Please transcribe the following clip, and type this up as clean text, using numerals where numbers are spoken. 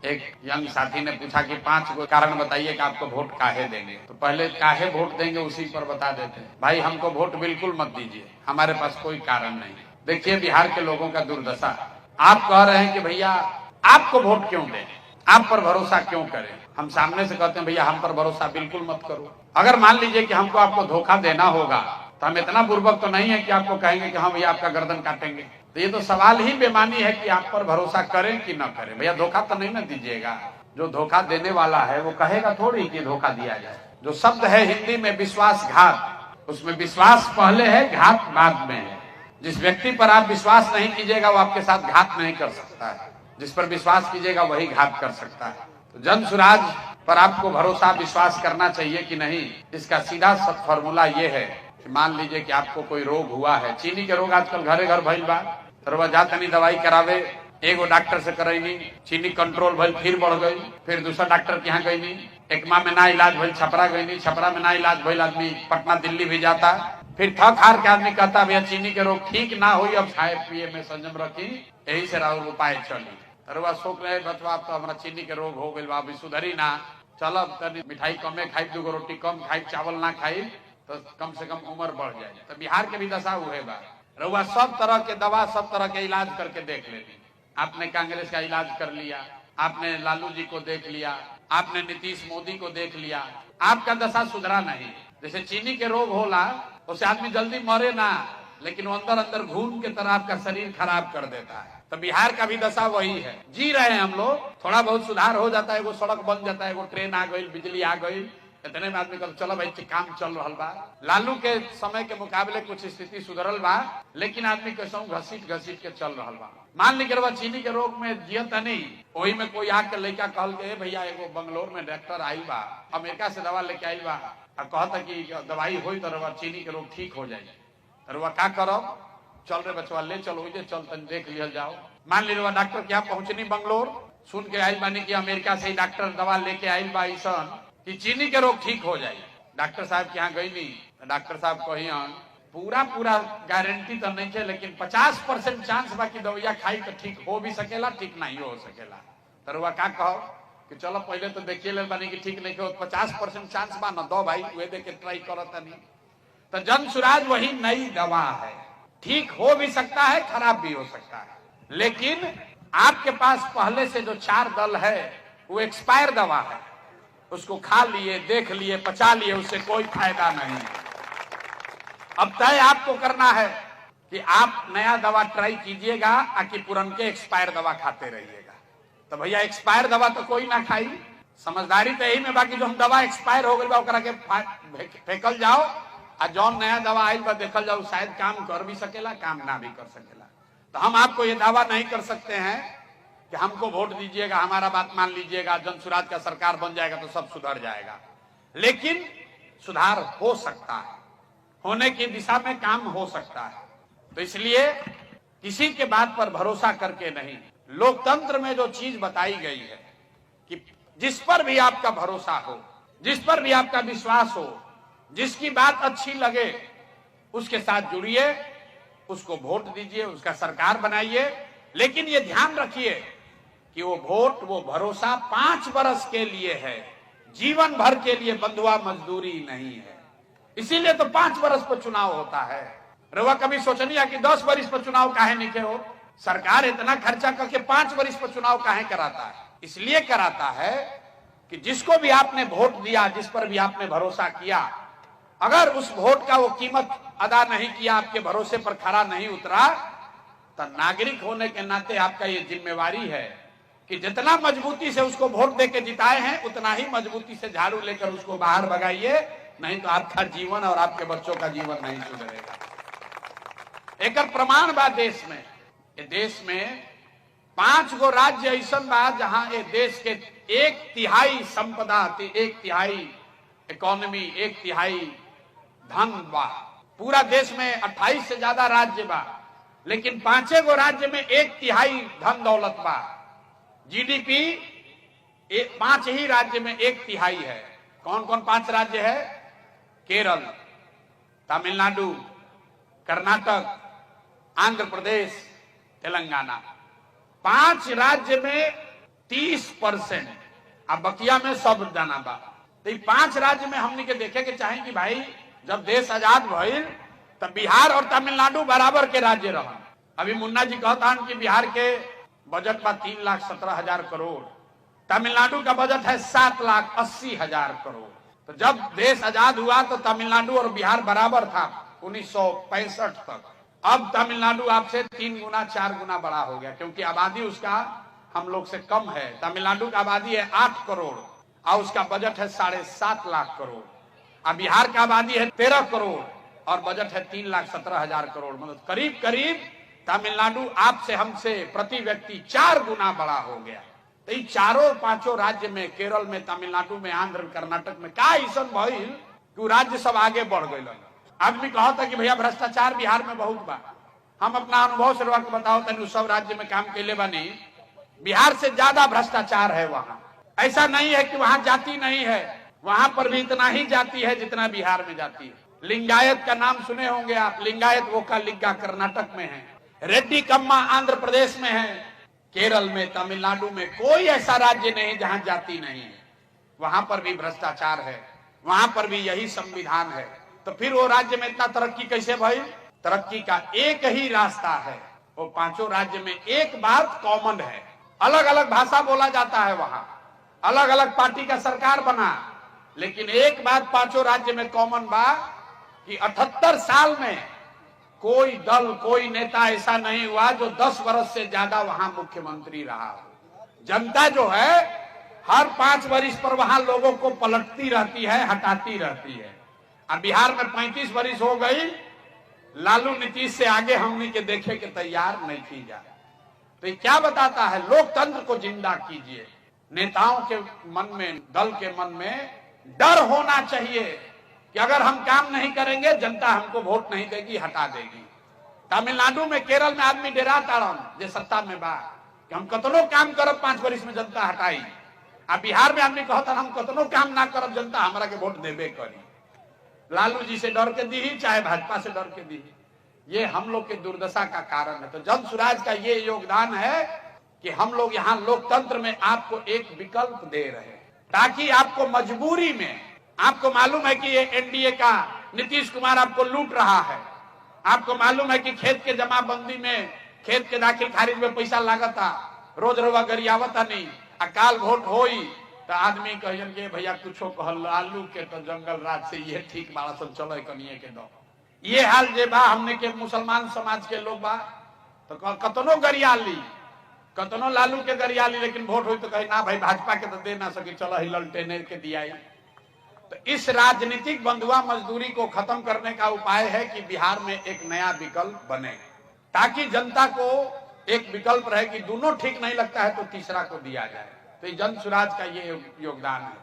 एक यंग साथी ने पूछा कि 5 को कारण बताइए कि आपको वोट काहे देंगे। तो पहले काहे वोट देंगे उसी पर बता देते हैं। भाई हमको वोट बिल्कुल मत दीजिए, हमारे पास कोई कारण नहीं। देखिए बिहार के लोगों का दुर्दशा। आप कह रहे हैं कि भैया आपको वोट क्यों दें, आप पर भरोसा क्यों करें। हम सामने से कहते हैं भैया हम पर भरोसा बिल्कुल मत करो। अगर मान लीजिए कि हमको आपको धोखा देना होगा तो हम इतना बुर्बक तो नहीं है कि आपको कहेंगे कि हम भैया आपका गर्दन काटेंगे। तो ये तो सवाल ही बेमानी है कि आप पर भरोसा करें कि न करें। भैया धोखा तो नहीं ना दीजिएगा। जो धोखा देने वाला है वो कहेगा थोड़ी कि धोखा दिया जाए। जो शब्द है हिंदी में विश्वासघात, उसमें विश्वास पहले है, घात बाद में है। जिस व्यक्ति पर आप विश्वास नहीं कीजिएगा वो आपके साथ घात नहीं कर सकता है, जिस पर विश्वास कीजिएगा वही घात कर सकता है। तो जन सुराज पर आपको भरोसा विश्वास करना चाहिए कि नहीं, इसका सीधा फॉर्मूला ये है कि मान लीजिए कि आपको कोई रोग हुआ है। चीनी के रोग आजकल घरे घर भइल बा, तो जात नहीं दवाई करावे, एगो डॉक्टर से करैनी, चीनी कंट्रोल भइल, फिर बढ़ गई, फिर दूसरा डॉक्टर के यहाँ गईनी, एकमा में ना इलाज भइल छपरा गईनी, छपरा में ना इलाज भइल आदमी पटना दिल्ली भी जाता, फिर थक हार के आदमी कहता भैया चीनी के रोग ठीक ना हुई, अब खाए पिए में संयम रखी, यही से राहुल उपाय चली। अरे सोच रहे बचवा तो हमारा चीनी के रोग हो गई, अभी सुधरी ना, चलब तनी मिठाई कमे खाई, 2 रोटी कम खाई, चावल ना खाई तो कम से कम उम्र बढ़ जाए। तो बिहार के भी दशा हुए बा। रउआ सब तरह के दवा, सब तरह के इलाज करके देख लेती। आपने कांग्रेस का इलाज कर लिया, आपने लालू जी को देख लिया, आपने नीतीश मोदी को देख लिया, आपका दशा सुधरा नहीं। जैसे चीनी के रोग होला उससे आदमी जल्दी मरे ना, लेकिन वो अंदर अंदर घून के तरह आपका शरीर खराब कर देता है। तो बिहार का भी दशा वही है। जी रहे हैं हम लोग, थोड़ा बहुत सुधार हो जाता है, वो सड़क बन जाता है, वो ट्रेन आ गई, बिजली आ गई, इतने में आदमी कल चलो भाई काम चल रहा बा। लालू के समय के मुकाबले कुछ स्थिति सुधरल बा, लेकिन आदमी कैसा घसीट घसीट के चल रहा बा। मान लीजिए चीनी के रोग में जियता नहीं, वही में कोई आके लड़का कहल के भैया एगो बंगलोर में डॉक्टर आई बा, अमेरिका से दवा लेके आई बा, कहता कि दवाई हुई तो चीनी के रोग ठीक हो जाए। रुआ का करब, चल रे बचवा ले चलो, चल तन देख लिया जाओ। मान लीजिए डॉक्टर क्या पहुंचनी बंगलोर, सुन के आयल बानी कि अमेरिका से डॉक्टर दवा लेके आयल बा ऐसन कि चीनी के रोग ठीक हो जाए। डॉक्टर साहब के यहाँ गई नहीं, डॉक्टर साहब कहियन पूरा गारंटी तो नहीं है, लेकिन 50% चांस बा कि दवाइया खाई तो ठीक हो भी सकेला, ठीक नहीं हो सकेला। तो रुआ का कहो कि चलो पहले तो देखिए ले बानी कि ठीक नहीं हो, 50% चांस बा न दो भाई, वे देख के ट्राई करता नहीं। तो जन सुराज वही नई दवा है, ठीक हो भी सकता है, खराब भी हो सकता है, लेकिन आपके पास पहले से जो 4 दल है वो एक्सपायर दवा है, उसको खा लिए, देख लिए, पचा लिए, उससे कोई फायदा नहीं। अब तय आपको करना है कि आप नया दवा ट्राई कीजिएगा कि पुरनके एक्सपायर दवा खाते रहिएगा। तो भैया एक्सपायर दवा तो कोई ना खाई, समझदारी तो यही में बाकी जो हम दवा एक्सपायर हो गई के फेंकल जाओ, और जौन नया दवा आयल बा देखल जाओ शायद काम कर भी सकेला, काम ना भी कर सकेला। तो हम आपको ये दावा नहीं कर सकते हैं कि हमको वोट दीजिएगा, हमारा बात मान लीजिएगा, जन सुराज का सरकार बन जाएगा तो सब सुधर जाएगा, लेकिन सुधार हो सकता है, होने की दिशा में काम हो सकता है। तो इसलिए किसी के बात पर भरोसा करके नहीं, लोकतंत्र में जो चीज बताई गई है कि जिस पर भी आपका भरोसा हो, जिस पर भी आपका विश्वास हो, जिसकी बात अच्छी लगे उसके साथ जुड़िए, उसको वोट दीजिए, उसका सरकार बनाइए, लेकिन ये ध्यान रखिए कि वो वोट, वो भरोसा 5 वर्ष के लिए है, जीवन भर के लिए बंधुआ मजदूरी नहीं है। इसीलिए तो 5 वर्ष पर चुनाव होता है। रवा कभी सोचनिया कि 10 वर्ष पर चुनाव काहे नहीं के हो, सरकार इतना खर्चा करके 5 वर्ष पर चुनाव काहे कराता है। इसलिए कराता है कि जिसको भी आपने वोट दिया, जिस पर भी आपने भरोसा किया, अगर उस वोट का वो कीमत अदा नहीं किया, आपके भरोसे पर खरा नहीं उतरा, तो नागरिक होने के नाते आपका ये जिम्मेवारी है कि जितना मजबूती से उसको वोट देके जिताए हैं उतना ही मजबूती से झाड़ू लेकर उसको बाहर भगाइए, नहीं तो आपका जीवन और आपके बच्चों का जीवन नहीं सुधरेगा। एक प्रमाण बा देश में, ये देश में 5 गो राज्य ऐसा बा जहां ये देश के 1/3 संपदा, 1/3 इकोनॉमी, 1/3 धन बा। पूरा देश में 28 से ज्यादा राज्य बा, लेकिन 5 गो राज्य में 1/3 धन दौलत बा। जीडीपी 5 ही राज्य में 1/3 है। कौन कौन 5 राज्य है? केरल, तमिलनाडु, कर्नाटक, आंध्र प्रदेश, तेलंगाना। 5 राज्य में 30%, अब बकिया में सब जाना बा। तो 5 राज्य में हमने के देखे के चाहे कि भाई जब देश आजाद भइल तब बिहार और तमिलनाडु बराबर के राज्य रहा। अभी मुन्ना जी कहता कि बिहार के बजट बा 3,17,000 करोड़, तमिलनाडु का बजट है 7,80,000 करोड़। तो जब देश आजाद हुआ तो तमिलनाडु और बिहार बराबर था 1965 तक। अब तमिलनाडु आपसे 3 गुना 4 गुना बड़ा हो गया, क्योंकि आबादी उसका हम लोग से कम है। तमिलनाडु का आबादी है 8 करोड़ और उसका बजट है 7.5 लाख करोड़। अब बिहार का आबादी है 13 करोड़ और बजट है 3,17,000 करोड़। मतलब करीब करीब तमिलनाडु आपसे हमसे प्रति व्यक्ति 4 गुना बड़ा हो गया। तो ये चारों 5 राज्य में, केरल में, तमिलनाडु में, आंध्र, कर्नाटक में का ऐसा भइल कि राज्य सब आगे बढ़ गए। आदमी कहा था कि भैया भ्रष्टाचार बिहार में बहुत बा। हम अपना अनुभव से बताओ तनी सब राज्य में काम के लिए बनी, बिहार से ज्यादा भ्रष्टाचार है वहां। ऐसा नहीं है कि वहां जाति नहीं है, वहां पर भी इतना ही जाति है जितना बिहार में जाति है। लिंगायत का नाम सुने होंगे आप, लिंगायत वोका लिग्गा कर्नाटक में है, रेड्डी कम्मा आंध्र प्रदेश में है, केरल में, तमिलनाडु में कोई ऐसा राज्य नहीं जहां जाति नहीं है। वहां पर भी भ्रष्टाचार है, वहां पर भी यही संविधान है। तो फिर वो राज्य में इतना तरक्की कैसे भई? तरक्की का एक ही रास्ता है, वो 5 राज्य में एक बात कॉमन है। अलग अलग भाषा बोला जाता है वहां, अलग अलग पार्टी का सरकार बना, लेकिन एक बात 5 राज्य में कॉमन बा कि 78 साल में कोई दल, कोई नेता ऐसा नहीं हुआ जो 10 वर्ष से ज्यादा वहां मुख्यमंत्री रहा। जनता जो है हर 5 वर्ष पर वहां लोगों को पलटती रहती है, हटाती रहती है। अब बिहार में 35 वर्ष हो गई, लालू नीतीश से आगे हमने के देखे के तैयार नहीं की जाए। तो ये क्या बताता है? लोकतंत्र को जिंदा कीजिए। नेताओं के मन में, दल के मन में डर होना चाहिए कि अगर हम काम नहीं करेंगे जनता हमको वोट नहीं देगी, हटा देगी। तमिलनाडु में, केरल में आदमी डेरा ताड़न जे सत्ता में बा कि हम कतनो काम करब 5 वर्ष में जनता हटाई। अब बिहार में आदमी कहता हम कतनो काम ना करब जनता हमारा के वोट देबे करी। लालू जी से डर के दी चाहे भाजपा से डर के दी, ये हम लोग के दुर्दशा का कारण है। तो जन सुराज का ये योगदान है कि हम लोग यहाँ लोकतंत्र में आपको एक विकल्प दे रहे हैं, ताकि आपको मजबूरी में, आपको मालूम है कि ये एनडीए का नीतीश कुमार आपको लूट रहा है, आपको मालूम है कि खेत के जमाबंदी में, खेत के दाखिल खारिज में पैसा लागता, रोज रोवा गरियावता नहीं, अकाल वोट होई तो आदमी कहियन के भैया कुछो कहल, लालू के तो जंगल राज से ये ठीक बाड़ा सब चलो कनिए के दो। ये हाल जे बा हमने के मुसलमान समाज के लोग बा तो कतनो गरियाली, कतनो लालू के गरियाली, लेकिन वोट हुई तो कहे ना भाई भाजपा के तो दे ना सके, चलो हिलल टेने के दिया। तो इस राजनीतिक बंधुआ मजदूरी को खत्म करने का उपाय है कि बिहार में एक नया विकल्प बने, ताकि जनता को एक विकल्प रहे कि दोनों ठीक नहीं लगता है तो तीसरा को दिया जाए। तो जन सुराज का ये योगदान है।